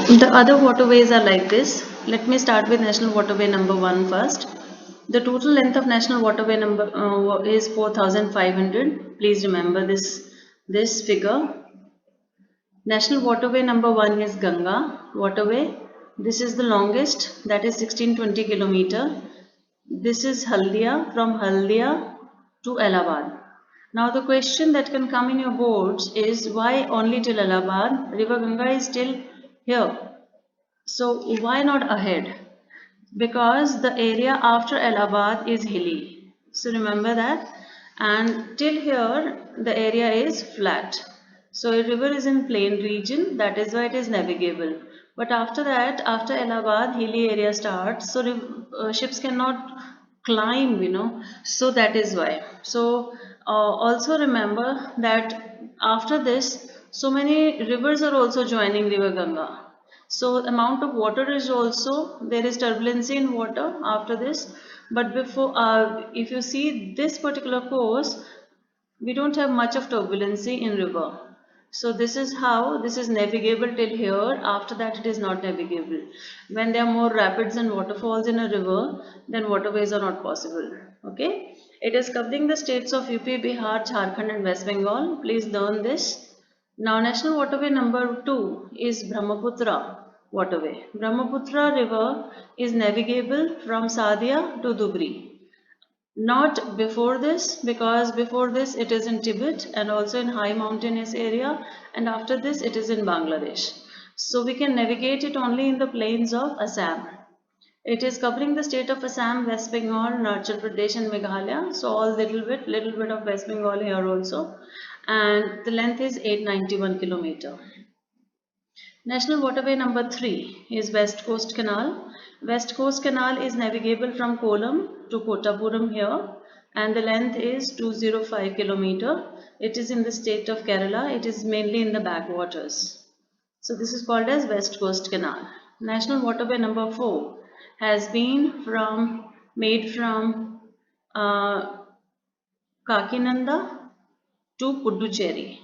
The other waterways are like this. Let me start with National Waterway number 1 first. The total length of National Waterway number is 4,500. Please remember this figure. National Waterway number 1 is Ganga Waterway. This is the longest, that is 1620 kilometer. This is Haldia, from Haldia to Allahabad. Now the question that can come in your boards is why only till Allahabad? River Ganga is still here. So why not ahead? Because the area after Allahabad is hilly. So remember that. And till here the area is flat. So a river is in plain region, that is why it is navigable. But after that, after Allahabad, hilly area starts. So ships cannot climb, So that is why. So also remember that after this, so many rivers are also joining River Ganga. So amount of water is also, there is turbulency in water after this. But before, if you see this particular course, we don't have much of turbulency in river. So this is how this is navigable till here. After that, it is not navigable. When there are more rapids and waterfalls in a river, then waterways are not possible. Okay. It is covering the states of UP, Bihar, Jharkhand and West Bengal. Please learn this. Now, National Waterway number 2 is Brahmaputra Waterway. Brahmaputra River is navigable from Sadia to Dubri. Not before this, because before this it is in Tibet and also in high mountainous area, and after this it is in Bangladesh. So we can navigate it only in the plains of Assam. It is covering the state of Assam, West Bengal, Arunachal Pradesh and Meghalaya. So all little bit of West Bengal here also. And the length is 891 kilometer. National Waterway number 3 is West Coast Canal. West Coast Canal is navigable from Kollam to Kottapuram here, and the length is 205 kilometer. It is in the state of Kerala. It is mainly in the backwaters. So this is called as West Coast Canal. National Waterway number 4 has been made from Kakinada to Puducherry.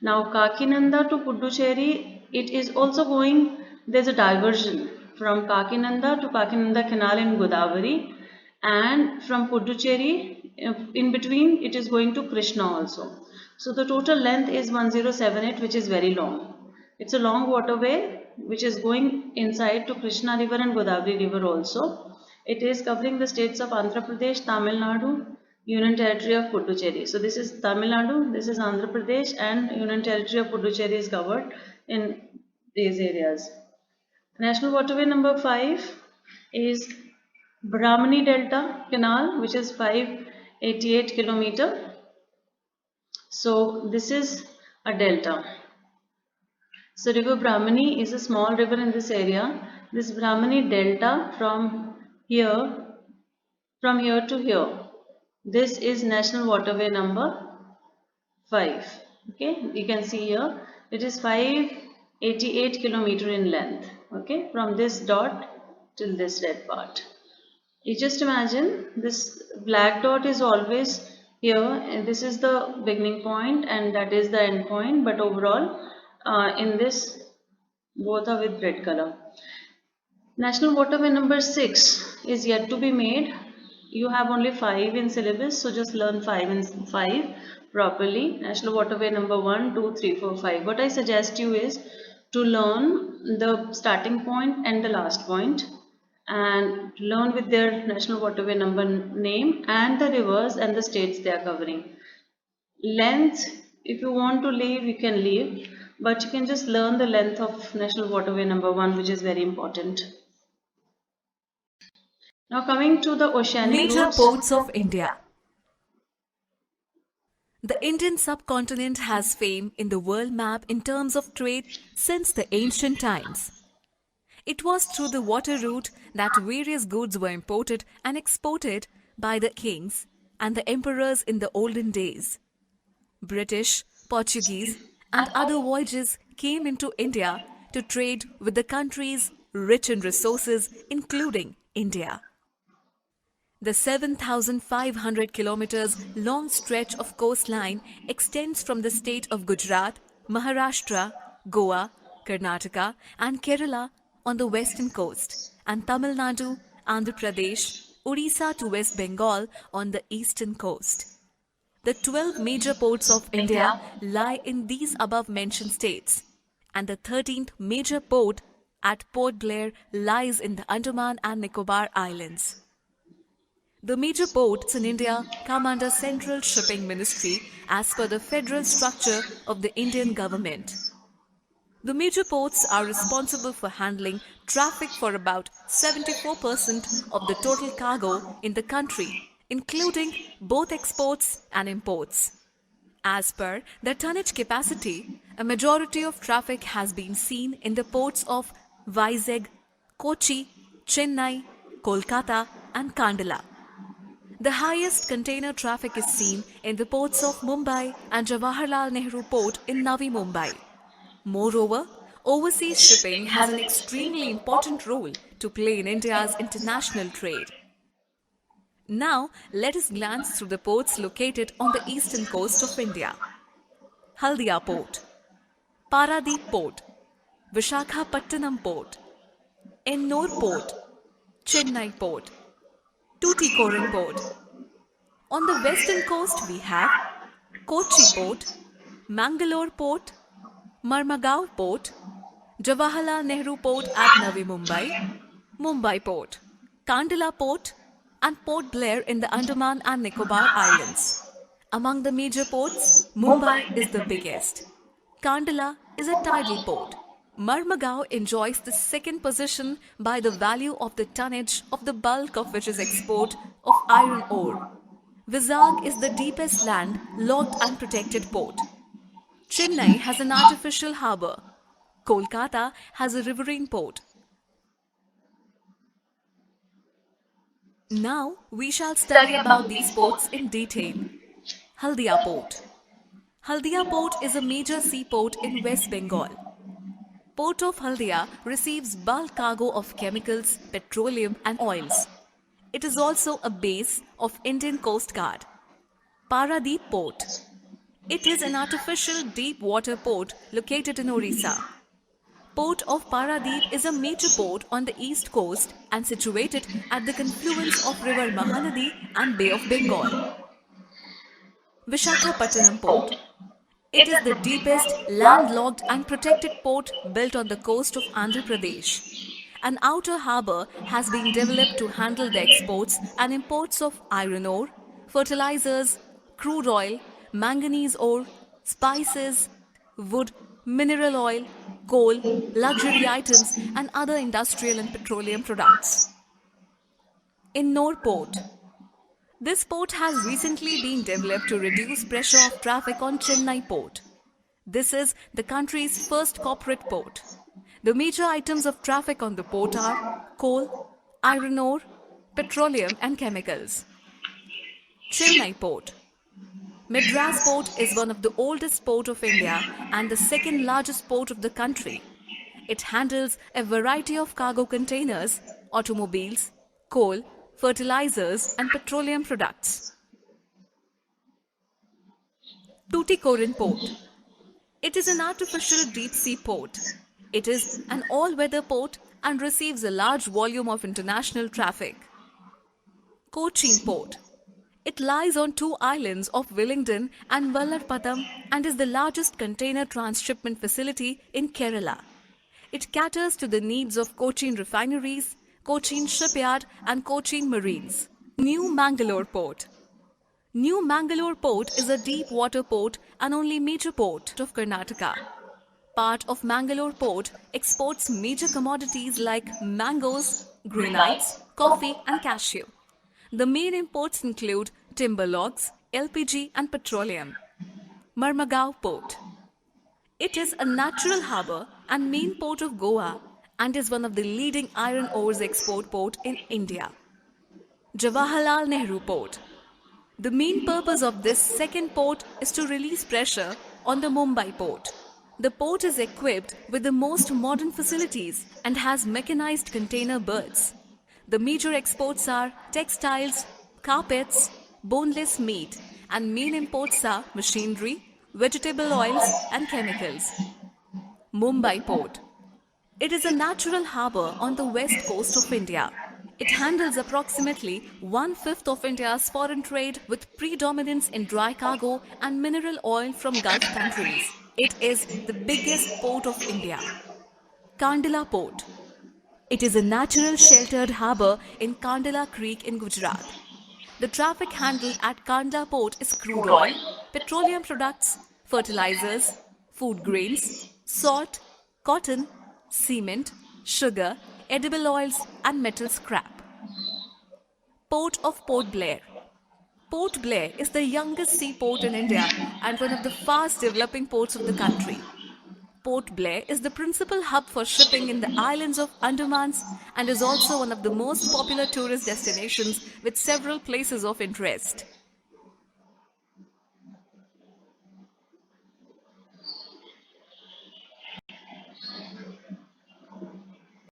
Now Kakinada to Puducherry, it is also going, there's a diversion from Kakinada to Kakinada Canal in Godavari, and from Puducherry, in between it is going to Krishna also. So the total length is 1078, which is very long. It's a long waterway which is going inside to Krishna river and Godavari river also. It is covering the states of Andhra Pradesh, Tamil Nadu, Union Territory of Puducherry. So this is Tamil Nadu, this is Andhra Pradesh, and Union Territory of Puducherry is covered in these areas. National Waterway number 5 is Brahmani Delta Canal, which is 588 kilometer. So this is a delta. So river Brahmani is a small river in this area. This Brahmani delta from here to here. This is National Waterway number 5. Okay, you can see here it is 588 kilometer in length. Okay, from this dot till this red part. You just imagine this black dot is always here, and this is the beginning point and that is the end point, but overall in this both are with red color. National Waterway number 6 is yet to be made. You have only 5 in syllabus, so just learn 5 properly. National Waterway number 1, 2, 3, 4, 5. What I suggest you is to learn the starting point and the last point, and learn with their National Waterway number name and the rivers and the states they are covering. Length, if you want to leave, you can leave, but you can just learn the length of National Waterway number 1, which is very important. Now coming to the oceanic Major routes. ports of India. The Indian subcontinent has fame in the world map in terms of trade since the ancient times. It was through the water route that various goods were imported and exported by the kings and the emperors in the olden days. British, Portuguese, and other voyages came into India to trade with the countries rich in resources, including India. The 7,500 kilometers long stretch of coastline extends from the state of Gujarat, Maharashtra, Goa, Karnataka, and Kerala on the western coast, and Tamil Nadu, Andhra Pradesh, Odisha to West Bengal on the eastern coast. The 12 major ports of India lie in these above mentioned states, and the 13th major port at Port Blair lies in the Andaman and Nicobar Islands. The major ports in India come under Central Shipping Ministry as per the federal structure of the Indian government. The major ports are responsible for handling traffic for about 74% of the total cargo in the country, including both exports and imports. As per their tonnage capacity, a majority of traffic has been seen in the ports of Vizag, Kochi, Chennai, Kolkata, and Kandala. The highest container traffic is seen in the ports of Mumbai and Jawaharlal Nehru Port in Navi Mumbai. Moreover, overseas shipping has an extremely important role to play in India's international trade. Now, let us glance through the ports located on the eastern coast of India. Haldia Port, Paradip Port, Vishakhapattanam Port, Ennore Port, Chennai Port, Tuticorin Port. On the western coast we have Kochi Port, Mangalore Port, Marmagao Port, Jawaharlal Nehru Port at Navi Mumbai, Mumbai Port, Kandala Port, and Port Blair in the Andaman and Nicobar Islands. Among the major ports, Mumbai is the biggest. Kandala is a tidal port. Marmagao enjoys the second position by the value of the tonnage of the bulk of which is export of iron ore. Vizag is the deepest land locked and protected port. Chennai has an artificial harbour. Kolkata has a riverine port. Now we shall study about these ports in detail. Haldia Port. Haldia Port is a major seaport in West Bengal. Port of Haldia receives bulk cargo of chemicals, petroleum and oils. It is also a base of Indian Coast Guard. Paradip Port. It is an artificial deep water port located in Odisha. Port of Paradip is a major port on the east coast and situated at the confluence of river Mahanadi and Bay of Bengal. Vishakhapattanam Port. It is the deepest landlocked and protected port built on the coast of Andhra Pradesh. An outer harbour has been developed to handle the exports and imports of iron ore, fertilizers, crude oil, manganese ore, spices, wood, mineral oil, coal, luxury items and other industrial and petroleum products. Ennore Port. This port has recently been developed to reduce pressure of traffic on Chennai Port. This is the country's first corporate port. The major items of traffic on the port are coal, iron ore, petroleum and chemicals. Chennai Port. Madras Port is one of the oldest ports of India and the second largest port of the country. It handles a variety of cargo containers, automobiles, coal, fertilizers and petroleum products. Tuticorin Port. It is an artificial deep-sea port. It is an all-weather port and receives a large volume of international traffic. Cochin Port. It lies on two islands of Willingdon and Vallarpadam and is the largest container transshipment facility in Kerala. It caters to the needs of Cochin refineries, Cochin Shipyard and Cochin Marines. New Mangalore Port. New Mangalore Port is a deep water port and only major port of Karnataka. Part of Mangalore Port exports major commodities like mangoes, granites, coffee and cashew. The main imports include timber logs, LPG and petroleum. Marmagao Port. It is a natural harbour and main port of Goa and is one of the leading iron ores export port in India. Jawaharlal Nehru Port. The main purpose of this second port is to release pressure on the Mumbai port. The port is equipped with the most modern facilities and has mechanized container berths. The major exports are textiles, carpets, boneless meat, and main imports are machinery, vegetable oils and chemicals. Mumbai Port. It is a natural harbour on the west coast of India. It handles approximately 1/5 of India's foreign trade with predominance in dry cargo and mineral oil from Gulf countries. It is the biggest port of India. Kandla Port. It is a natural sheltered harbour in Kandla Creek in Gujarat. The traffic handled at Kandla Port is crude oil, petroleum products, fertilizers, food grains, salt, cotton, cement, sugar, edible oils and metal scrap. Port of Port Blair. Port Blair is the youngest seaport in India and one of the fast developing ports of the country. Port Blair is the principal hub for shipping in the islands of Andaman and is also one of the most popular tourist destinations with several places of interest.